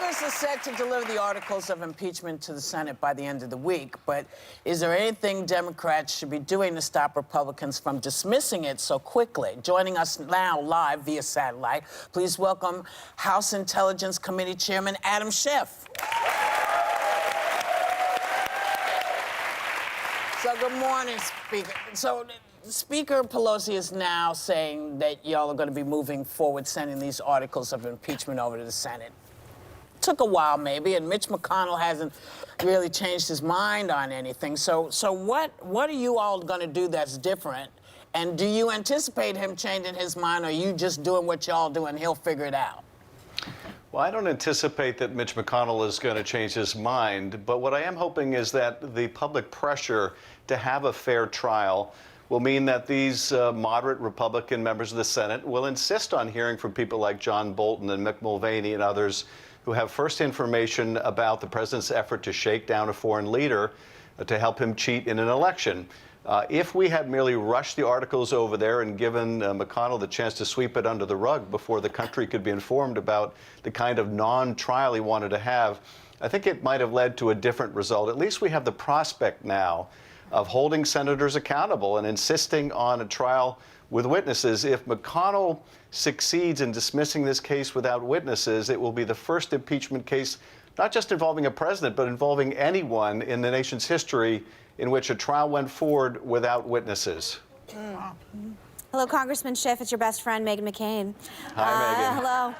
Congress is set to deliver the articles of impeachment to the Senate by the end of the week, but is there anything Democrats should be doing to stop Republicans from dismissing it so quickly? Joining us now live via satellite, please welcome House Intelligence Committee Chairman Adam Schiff. So good morning, Speaker. So Speaker Pelosi is now saying that y'all are going to be moving forward, sending these articles of impeachment over to the Senate. Took a while, maybe, and Mitch McConnell hasn't really changed his mind on anything. So what are you all going to do that's different? And do you anticipate him changing his mind, or are you just doing what y'all do and he'll figure it out? Well, I don't anticipate that Mitch McConnell is going to change his mind, but what I am hoping is that the public pressure to have a fair trial will mean that these moderate Republican members of the Senate will insist on hearing from people like John Bolton and Mick Mulvaney and others who have first information about the president's effort to shake down a foreign leader to help him cheat in an election. If we had merely rushed the articles over there and given McConnell the chance to sweep it under the rug before the country could be informed about the kind of non-trial he wanted to have, I think it might have led to a different result. At least we have the prospect now of holding senators accountable and insisting on a trial with witnesses. If McConnell succeeds in dismissing this case without witnesses, it will be the first impeachment case, not just involving a president, but involving anyone in the nation's history in which a trial went forward without witnesses. Hello, Congressman Schiff. It's your best friend, Meghan McCain. Hi, Meghan. Hello.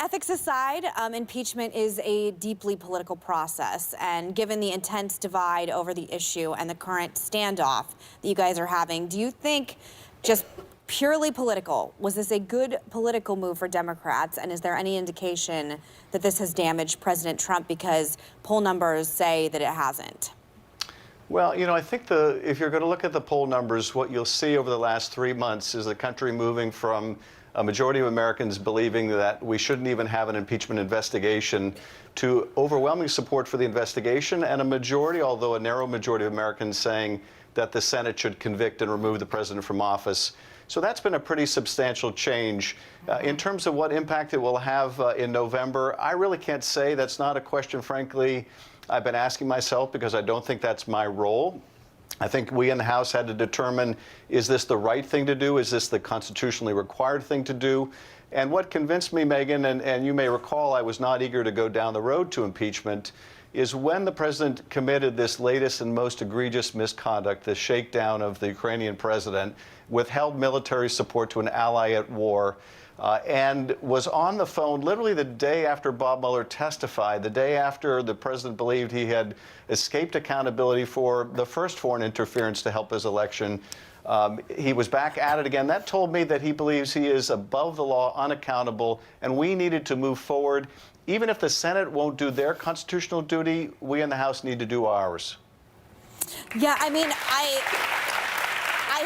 Ethics aside, impeachment is a deeply political process. And given the intense divide over the issue and the current standoff that you guys are having, do you think, just purely political, was this a good political move for Democrats? And is there any indication that this has damaged President Trump, because poll numbers say that it hasn't? Well, you know, I think if you're going to look at the poll numbers, what you'll see over the last 3 months is the country moving from a majority of Americans believing that we shouldn't even have an impeachment investigation to overwhelming support for the investigation, and a majority, although a narrow majority of Americans, saying that the Senate should convict and remove the president from office. So that's been a pretty substantial change. In terms of what impact it will have in November, I really can't say. That's not a question, frankly, I've been asking myself, because I don't think that's my role. I think we in the House had to determine, is this the right thing to do? Is this the constitutionally required thing to do? And what convinced me, Meghan, and you may recall I was not eager to go down the road to impeachment, is when the president committed this latest and most egregious misconduct, the shakedown of the Ukrainian president, withheld military support to an ally at war, and was on the phone literally the day after Bob Mueller testified, the day after the president believed he had escaped accountability for the first foreign interference to help his election. He was back at it again. That told me that he believes he is above the law, unaccountable, and we needed to move forward. Even if the Senate won't do their constitutional duty, we in the House need to do ours. Yeah, I mean, I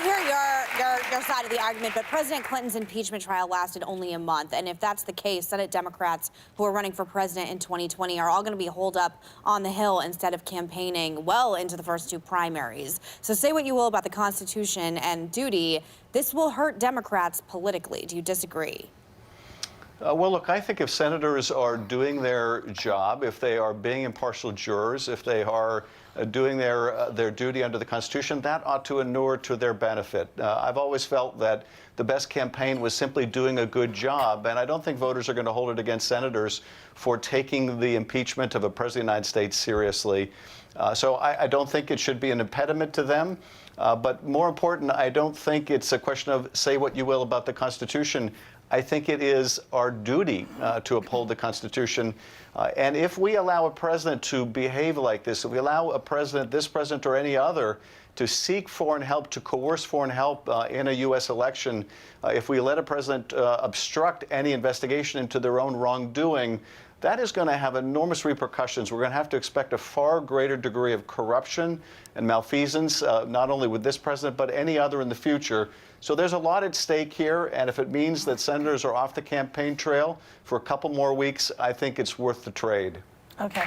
hear your side of the argument, but President Clinton's impeachment trial lasted only a month. And if that's the case, Senate Democrats who are running for president in 2020 are all going to be holed up on the Hill instead of campaigning well into the first two primaries. So say what you will about the Constitution and duty, this will hurt Democrats politically. Do you disagree? Well, look, I think if senators are doing their job, if they are being impartial jurors, if they are doing their duty under the Constitution, that ought to inure to their benefit. I've always felt that the best campaign was simply doing a good job, and I don't think voters are going to hold it against senators for taking the impeachment of a president of the United States seriously. So I don't think it should be an impediment to them. But more important, I don't think it's a question of say what you will about the Constitution. I think it is our duty to uphold the Constitution. And if we allow a president to behave like this, if we allow a president, this president or any other, to seek foreign help, to coerce foreign help in a U.S. election, if we let a president obstruct any investigation into their own wrongdoing, that is going to have enormous repercussions. We're going to have to expect a far greater degree of corruption and malfeasance, not only with this president, but any other in the future. So there's a lot at stake here, and if it means that senators are off the campaign trail for a couple more weeks, I think it's worth the trade. Okay.